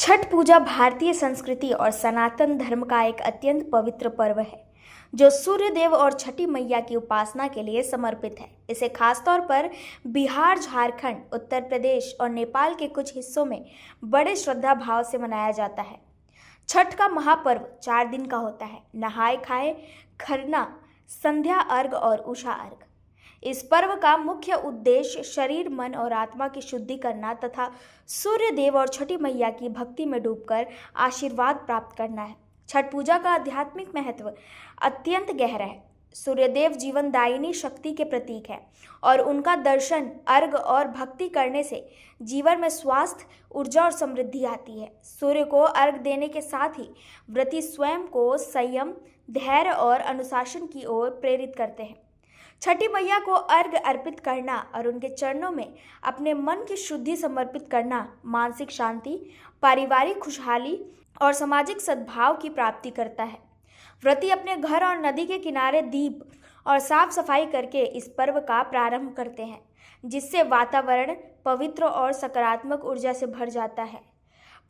छठ पूजा भारतीय संस्कृति और सनातन धर्म का एक अत्यंत पवित्र पर्व है जो सूर्य देव और छठी मैया की उपासना के लिए समर्पित है। इसे खासतौर पर बिहार, झारखंड, उत्तर प्रदेश और नेपाल के कुछ हिस्सों में बड़े श्रद्धा भाव से मनाया जाता है। छठ का महापर्व 4 दिन का होता है। नहाय खाए, खरना, संध्या अर्घ और उषा अर्घ। इस पर्व का मुख्य उद्देश्य शरीर, मन और आत्मा की शुद्धि करना तथा सूर्य देव और छठी मैया की भक्ति में डूबकर आशीर्वाद प्राप्त करना है। छठ पूजा का आध्यात्मिक महत्व अत्यंत गहरा है। सूर्यदेव जीवनदायिनी शक्ति के प्रतीक है और उनका दर्शन, अर्घ और भक्ति करने से जीवन में स्वास्थ्य, ऊर्जा और समृद्धि आती है। सूर्य को अर्घ देने के साथ ही व्रती स्वयं को संयम, धैर्य और अनुशासन की ओर प्रेरित करते हैं। छठी मैया को अर्घ अर्पित करना और उनके चरणों में अपने मन की शुद्धि समर्पित करना मानसिक शांति, पारिवारिक खुशहाली और सामाजिक सद्भाव की प्राप्ति करता है। व्रती अपने घर और नदी के किनारे दीप और साफ सफाई करके इस पर्व का प्रारंभ करते हैं, जिससे वातावरण पवित्र और सकारात्मक ऊर्जा से भर जाता है।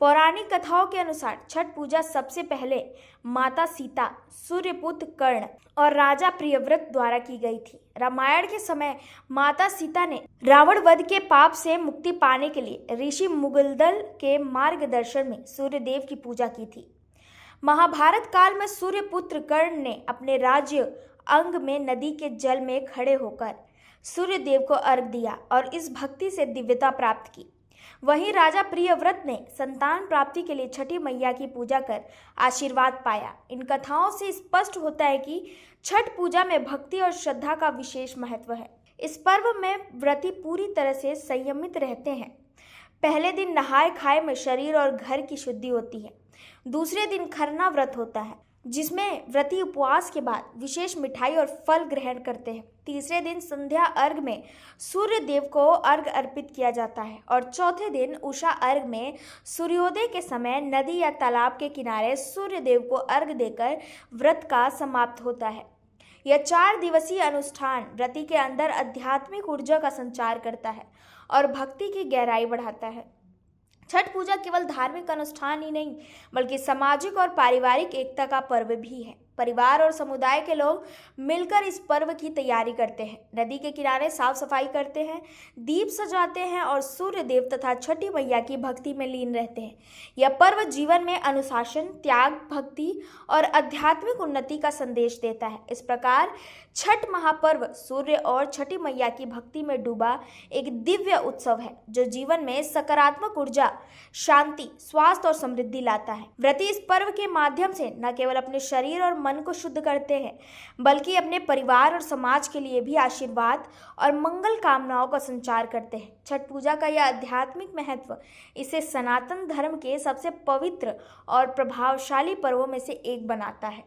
पौराणिक कथाओं के अनुसार छठ पूजा सबसे पहले माता सीता, सूर्यपुत्र कर्ण और राजा प्रियव्रत द्वारा की गई थी। रामायण के समय माता सीता ने रावण वध के पाप से मुक्ति पाने के लिए ऋषि मुगलदल के मार्गदर्शन में सूर्यदेव की पूजा की थी। महाभारत काल में सूर्यपुत्र कर्ण ने अपने राज्य अंग में नदी के जल में खड़े होकर सूर्यदेव को अर्घ दिया और इस भक्ति से दिव्यता प्राप्त की। वहीं राजा प्रियव्रत ने संतान प्राप्ति के लिए छठी मैया की पूजा कर आशीर्वाद पाया। इन कथाओं से स्पष्ट होता है कि छठ पूजा में भक्ति और श्रद्धा का विशेष महत्व है। इस पर्व में व्रती पूरी तरह से संयमित रहते हैं। पहले दिन नहाय खाए में शरीर और घर की शुद्धि होती है। दूसरे दिन खरना व्रत होता है, जिसमें व्रती उपवास के बाद विशेष मिठाई और फल ग्रहण करते हैं। तीसरे दिन संध्या अर्घ में सूर्य देव को अर्घ अर्पित किया जाता है और चौथे दिन उषा अर्घ में सूर्योदय के समय नदी या तालाब के किनारे सूर्य देव को अर्घ देकर व्रत का समाप्त होता है। यह 4 दिवसीय अनुष्ठान व्रती के अंदर आध्यात्मिक ऊर्जा का संचार करता है और भक्ति की गहराई बढ़ाता है। छठ पूजा केवल धार्मिक अनुष्ठान ही नहीं, बल्कि सामाजिक और पारिवारिक एकता का पर्व भी है। परिवार और समुदाय के लोग मिलकर इस पर्व की तैयारी करते हैं, नदी के किनारे साफ सफाई करते हैं, दीप सजाते हैं और सूर्य देव तथा छठी मैया की भक्ति में लीन रहते हैं। यह पर्व जीवन में अनुशासन, त्याग, भक्ति और आध्यात्मिक उन्नति का संदेश देता है। इस प्रकार छठ महापर्व सूर्य और छठी मैया की भक्ति में डूबा एक दिव्य उत्सव है जो जीवन में सकारात्मक ऊर्जा, शांति, स्वास्थ्य और समृद्धि लाता है। व्रती इस पर्व के माध्यम से न केवल अपने शरीर और मन को शुद्ध करते हैं, बल्कि अपने परिवार और समाज के लिए भी आशीर्वाद और मंगल कामनाओं का संचार करते हैं। छठ पूजा का यह आध्यात्मिक महत्व इसे सनातन धर्म के सबसे पवित्र और प्रभावशाली पर्वों में से एक बनाता है।